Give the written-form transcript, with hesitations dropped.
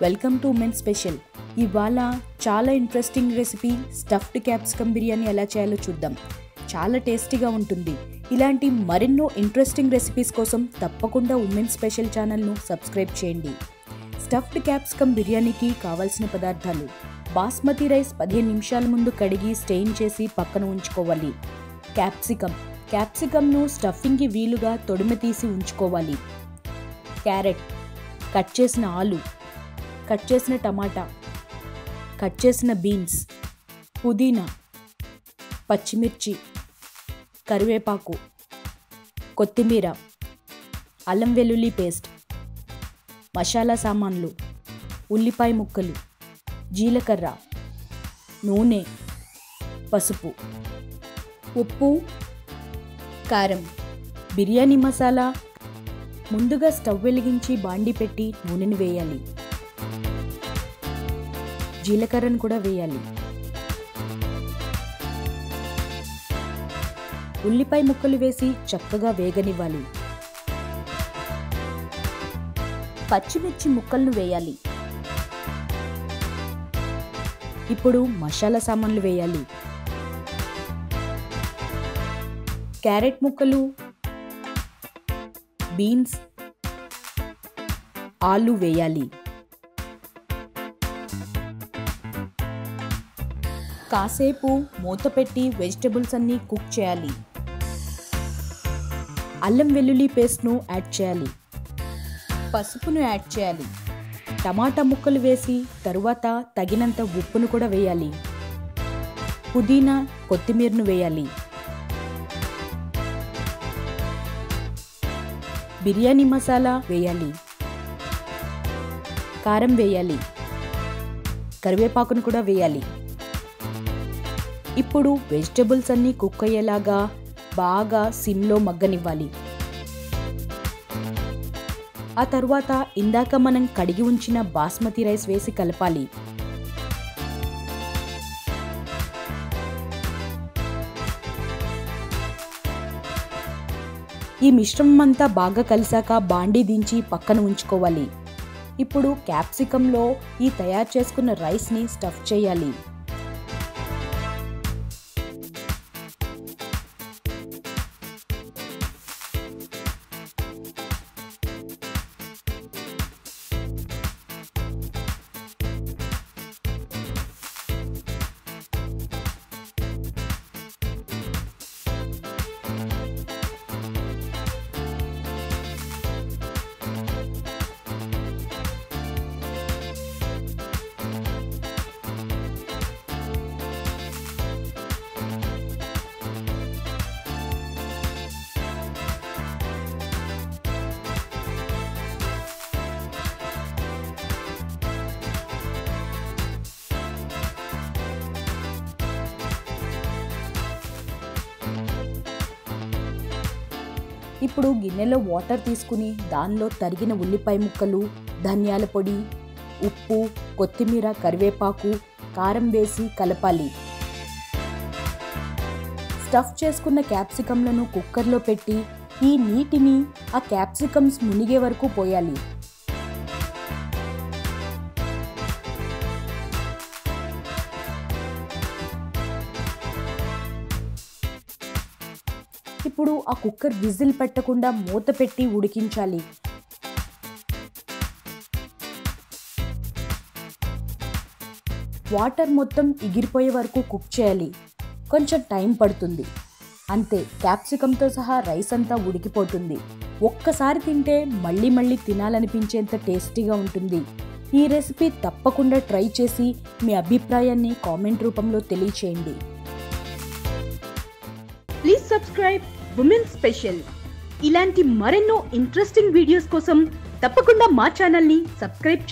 Welcome to women special. ఇవాళ చాలా interesting recipe stuffed capsicum biryani ఎలా చేయాలో చూద్దాం. చాలా టేస్టీగా ఉంటుంది. ఇలాంటి మరెన్నో ఇంట్రెస్టింగ్ రెసిపీస్ కోసం తప్పకుండా ఉమెన్ స్పెషల్ ఛానల్ను సబ్స్క్రైబ్ చేయండి. స్టఫ్డ్ క్యాప్సికమ్ బిర్యానీకి కావాల్సిన పదార్థాలు: బాస్మతి రైస్ 15 నిమిషాల ముందు కడిగి స్టెయిన్ చేసి పక్కన ఉంచుకోవాలి. క్యాప్సికమ్ను స్టఫింగ్కి వీలుగా తొడిమ తీసి ఉంచుకోవాలి. క్యారెట్, కట్ చేసిన ఆలు, కట్ చేసిన టమాటా, కట్ చేసిన బీన్స్, పుదీనా, పచ్చిమిర్చి, కరివేపాకు, కొత్తిమీర, అల్లం వెల్లుల్లి పేస్ట్, మసాలా సామాన్లు, ఉల్లిపాయ ముక్కలు, జీలకర్ర, నూనె, పసుపు, ఉప్పు, కారం, బిర్యానీ మసాలా. ముందుగా స్టవ్ వెలిగించి బాండి పెట్టి నూనెను వేయాలి. జీలకర్రను కూడా వేయాలి. ఉల్లిపాయ ముక్కలు వేసి చక్కగా వేగనివ్వాలి. పచ్చిమిర్చి ముక్కలను వేయాలి. ఇప్పుడు మసాలా సామాన్లు వేయాలి. క్యారెట్ ముక్కలు, బీన్స్, ఆలు వేయాలి. కాసేపు మూత పెట్టి వెజిటబుల్స్ అన్నీ కుక్ చేయాలి. అల్లం వెల్లుల్లి పేస్ట్ను యాడ్ చేయాలి. పసుపును యాడ్ చేయాలి. టమాటా ముక్కలు వేసి తరువాత తగినంత ఉప్పును కూడా వేయాలి. పుదీనా, కొత్తిమీరను వేయాలి. బిర్యానీ మసాలా వేయాలి. కారం వేయాలి. కరివేపాకును కూడా వేయాలి. ఇప్పుడు వెజిటబుల్స్ అన్నీ కుక్ అయ్యేలాగా బాగా సిమ్లో మగ్గనివ్వాలి. ఆ తర్వాత ఇందాక మనం కడిగి ఉంచిన బాస్మతి రైస్ వేసి కలపాలి. ఈ మిశ్రమం అంతా బాగా కలిసాక బాండీ దించి పక్కన ఉంచుకోవాలి. ఇప్పుడు క్యాప్సికంలో ఈ తయారు చేసుకున్న రైస్ని స్టఫ్ చేయాలి. ఇప్పుడు గిన్నెలో వాటర్ తీసుకుని దానిలో తరిగిన ఉల్లిపాయ ముక్కలు, ధనియాల పొడి, ఉప్పు, కొత్తిమీర, కరివేపాకు, కారం వేసి కలపాలి. స్టఫ్ చేసుకున్న క్యాప్సికమ్లను కుక్కర్లో పెట్టి ఈ నీటిని ఆ క్యాప్సికమ్స్ మునిగే వరకు పోయాలి. ఇప్పుడు ఆ కుక్కర్ విజిల్ పెట్టకుండా మూత పెట్టి ఉడికించాలి. వాటర్ మొత్తం ఎగిరిపోయే వరకు కుక్ చేయాలి. కొంచెం టైం పడుతుంది. అంతే, క్యాప్సికంతో సహా రైస్ అంతా ఉడికిపోతుంది. ఒక్కసారి తింటే మళ్ళీ మళ్ళీ తినాలనిపించేంత టేస్టీగా ఉంటుంది. ఈ రెసిపీ తప్పకుండా ట్రై చేసి మీ అభిప్రాయాన్ని కామెంట్ రూపంలో తెలియచేయండి. Please subscribe women special. ఇలాంటి మరెన్నో ఇంట్రెస్టింగ్ వీడియోస్ కోసం తప్పకుండా మా ఛానల్ని సబ్స్క్రైబ్ చేయండి.